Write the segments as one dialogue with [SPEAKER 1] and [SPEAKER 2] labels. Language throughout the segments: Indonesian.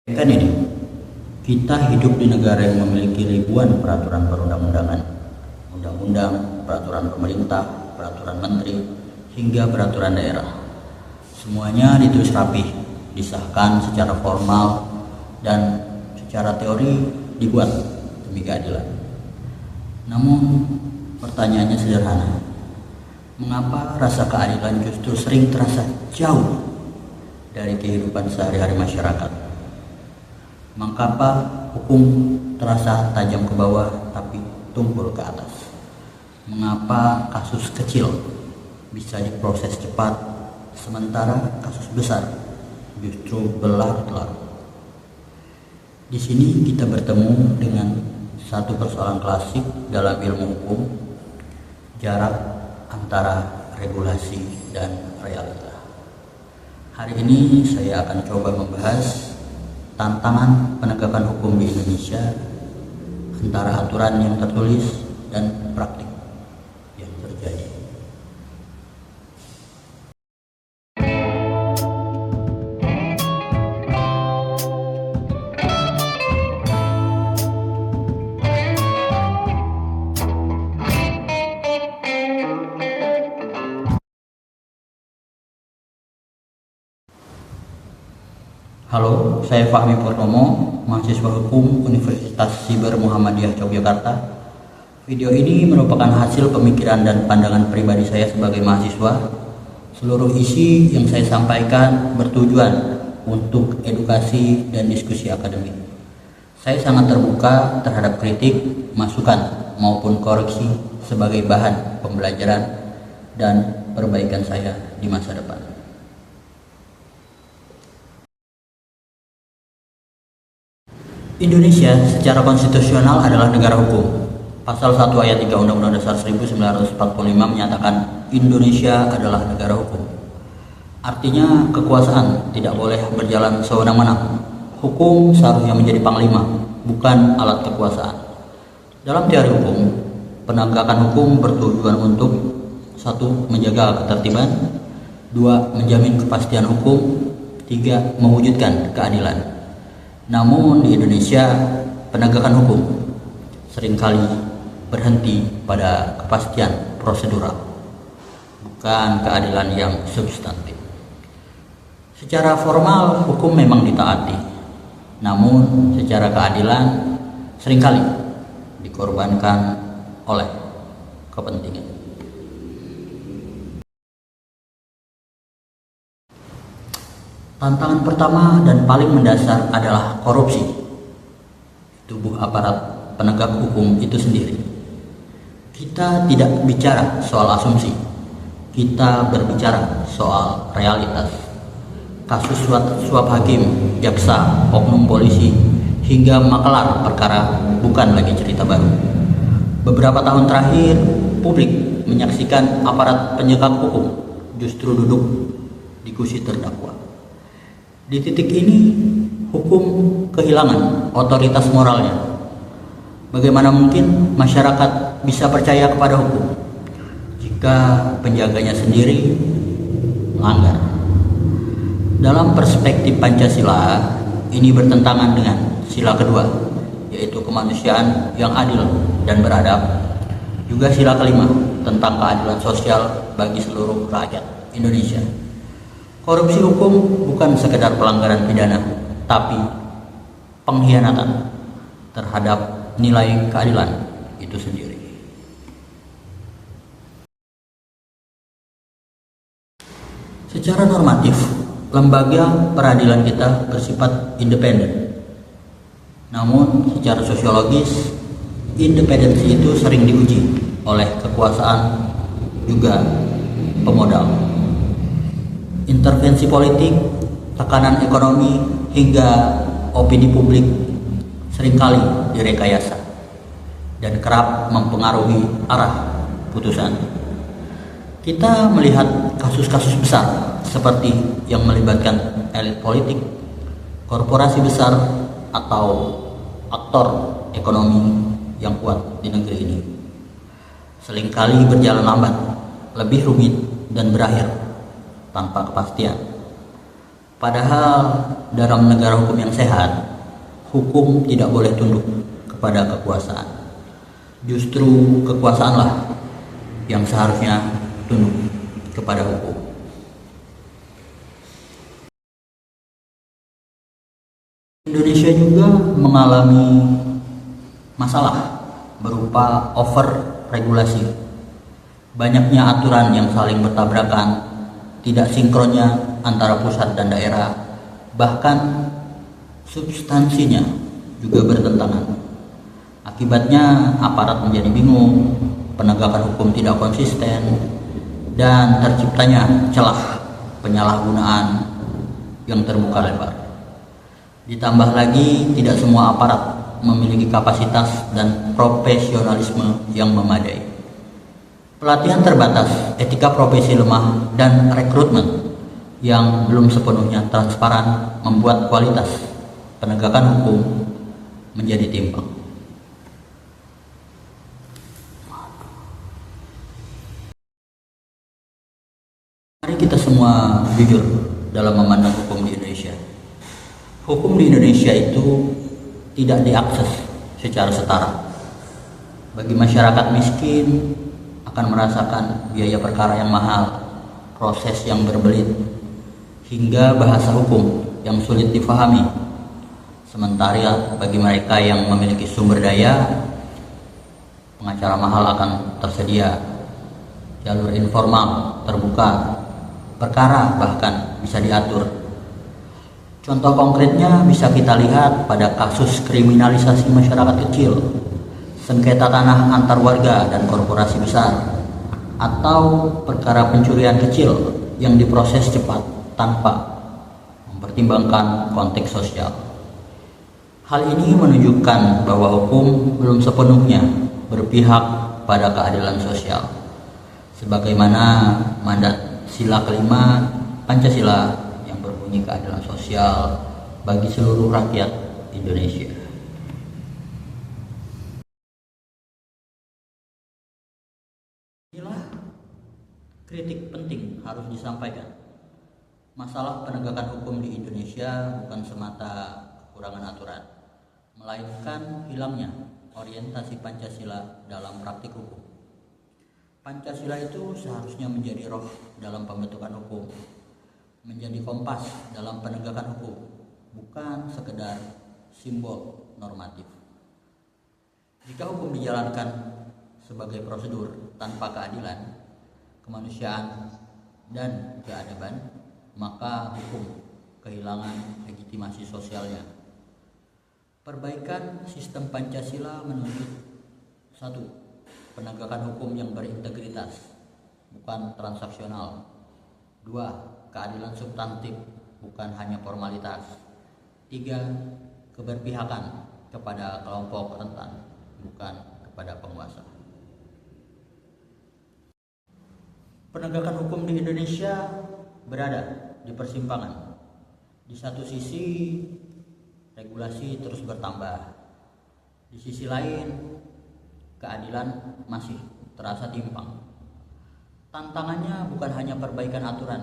[SPEAKER 1] Kan ini, kita hidup di negara yang memiliki ribuan peraturan perundang-undangan, undang-undang, peraturan pemerintah, peraturan menteri, hingga peraturan daerah. Semuanya ditulis rapi, disahkan secara formal, dan secara teori dibuat demi keadilan. Namun, pertanyaannya sederhana. Mengapa rasa keadilan justru sering terasa jauh dari kehidupan sehari-hari masyarakat? Mengapa hukum terasa tajam ke bawah tapi tumpul ke atas? Mengapa kasus kecil bisa diproses cepat sementara kasus besar justru berlarut-larut? Di sini kita bertemu dengan satu persoalan klasik dalam ilmu hukum, jarak antara regulasi dan realita. Hari ini saya akan coba membahas tantangan penegakan hukum di Indonesia antara aturan yang tertulis dan praktik yang terjadi. Halo, saya Fahmi Purnomo, mahasiswa hukum Universitas Siber Muhammadiyah Yogyakarta. Video ini merupakan hasil pemikiran dan pandangan pribadi saya sebagai mahasiswa. Seluruh isi yang saya sampaikan bertujuan untuk edukasi dan diskusi akademik. Saya sangat terbuka terhadap kritik, masukan, maupun koreksi sebagai bahan pembelajaran dan perbaikan saya di masa depan. Indonesia secara konstitusional adalah negara hukum. Pasal 1 ayat 3 Undang-Undang Dasar 1945 menyatakan Indonesia adalah negara hukum. Artinya kekuasaan tidak boleh berjalan sewenang-wenang. Hukum seharusnya menjadi panglima, bukan alat kekuasaan. Dalam teori hukum, penegakan hukum bertujuan untuk 1. Menjaga ketertiban, 2. Menjamin kepastian hukum, 3. Mewujudkan keadilan. Namun di Indonesia, penegakan hukum seringkali berhenti pada kepastian prosedural, bukan keadilan yang substantif. Secara formal, hukum memang ditaati, namun secara keadilan seringkali dikorbankan oleh kepentingan. Tantangan pertama dan paling mendasar adalah korupsi tubuh aparat penegak hukum itu sendiri. Kita tidak bicara soal asumsi, kita berbicara soal realitas. Kasus suap hakim, jaksa, oknum polisi, hingga makelar perkara bukan lagi cerita baru. Beberapa tahun terakhir, publik menyaksikan aparat penegak hukum justru duduk di kursi terdakwa. Di titik ini, hukum kehilangan otoritas moralnya. Bagaimana mungkin masyarakat bisa percaya kepada hukum jika penjaganya sendiri melanggar? Dalam perspektif Pancasila, ini bertentangan dengan sila kedua, yaitu kemanusiaan yang adil dan beradab. Juga sila kelima tentang keadilan sosial bagi seluruh rakyat Indonesia. Korupsi hukum bukan sekedar pelanggaran pidana, tapi pengkhianatan terhadap nilai keadilan itu sendiri. Secara normatif, lembaga peradilan kita bersifat independen. Namun, secara sosiologis, independensi itu sering diuji oleh kekuasaan juga pemodal. Intervensi politik, tekanan ekonomi, hingga opini publik seringkali direkayasa dan kerap mempengaruhi arah putusan. Kita melihat kasus-kasus besar seperti yang melibatkan elit politik, korporasi besar, atau aktor ekonomi yang kuat di negeri ini. Seringkali berjalan lambat, lebih rumit, dan berakhir tanpa kepastian. Padahal dalam negara hukum yang sehat, hukum tidak boleh tunduk kepada kekuasaan. Justru kekuasaanlah yang seharusnya tunduk kepada hukum. Indonesia juga mengalami masalah berupa over regulasi. Banyaknya aturan yang saling bertabrakan, tidak sinkronnya antara pusat dan daerah, bahkan substansinya juga bertentangan. Akibatnya aparat menjadi bingung, penegakan hukum tidak konsisten, dan terciptanya celah penyalahgunaan yang terbuka lebar. Ditambah lagi, tidak semua aparat memiliki kapasitas dan profesionalisme yang memadai. Pelatihan terbatas, etika profesi lemah, dan rekrutmen yang belum sepenuhnya transparan membuat kualitas penegakan hukum menjadi timpang. Mari kita semua jujur dalam memandang hukum di Indonesia. Hukum di Indonesia itu tidak diakses secara setara. Bagi masyarakat miskin akan merasakan biaya perkara yang mahal, proses yang berbelit, hingga bahasa hukum yang sulit difahami. Sementara bagi mereka yang memiliki sumber daya, pengacara mahal akan tersedia, jalur informal terbuka, perkara bahkan bisa diatur. Contoh konkretnya bisa kita lihat pada kasus kriminalisasi masyarakat kecil, sengketa tanah antar warga dan korporasi besar, atau perkara pencurian kecil yang diproses cepat tanpa mempertimbangkan konteks sosial. Hal ini menunjukkan bahwa hukum belum sepenuhnya berpihak pada keadilan sosial, sebagaimana mandat sila kelima Pancasila yang berbunyi keadilan sosial bagi seluruh rakyat Indonesia. Inilah kritik penting harus disampaikan. Masalah penegakan hukum di Indonesia bukan semata kekurangan aturan, melainkan hilangnya orientasi Pancasila dalam praktik hukum. Pancasila itu seharusnya menjadi roh dalam pembentukan hukum, menjadi kompas dalam penegakan hukum, bukan sekedar simbol normatif. Jika hukum dijalankan sebagai prosedur tanpa keadilan, kemanusiaan, dan keadaban, maka hukum kehilangan legitimasi sosialnya. Perbaikan sistem Pancasila menuntut 1. Penegakan hukum yang berintegritas, bukan transaksional. 2. Keadilan substantif, bukan hanya formalitas. 3. Keberpihakan kepada kelompok rentan, bukan kepada penguasa. Penegakan hukum di Indonesia berada di persimpangan. Di satu sisi, regulasi terus bertambah. Di sisi lain, keadilan masih terasa timpang. Tantangannya bukan hanya perbaikan aturan,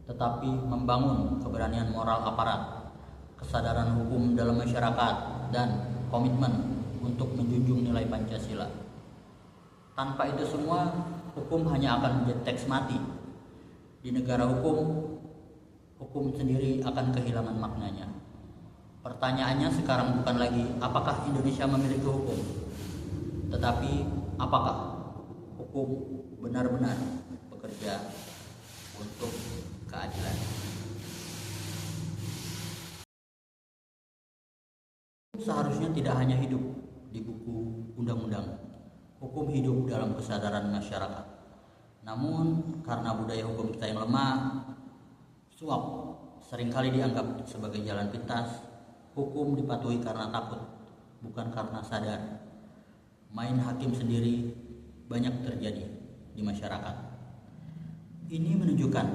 [SPEAKER 1] tetapi membangun keberanian moral aparat, kesadaran hukum dalam masyarakat, dan komitmen untuk menjunjung nilai Pancasila. Tanpa itu semua, hukum hanya akan menjadi teks mati. Di negara hukum, hukum sendiri akan kehilangan maknanya. Pertanyaannya sekarang bukan lagi apakah Indonesia memiliki hukum, tetapi apakah hukum benar-benar bekerja untuk keadilan. Seharusnya tidak hanya hidup di buku undang-undang. Hukum hidup dalam kesadaran masyarakat. Namun karena budaya hukum kita yang lemah, suap seringkali dianggap sebagai jalan pintas. Hukum dipatuhi karena takut, bukan karena sadar. Main hakim sendiri banyak terjadi di masyarakat. Ini menunjukkan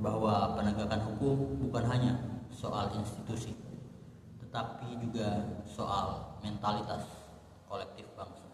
[SPEAKER 1] bahwa penegakan hukum bukan hanya soal institusi, tetapi juga soal mentalitas kolektif bangsa.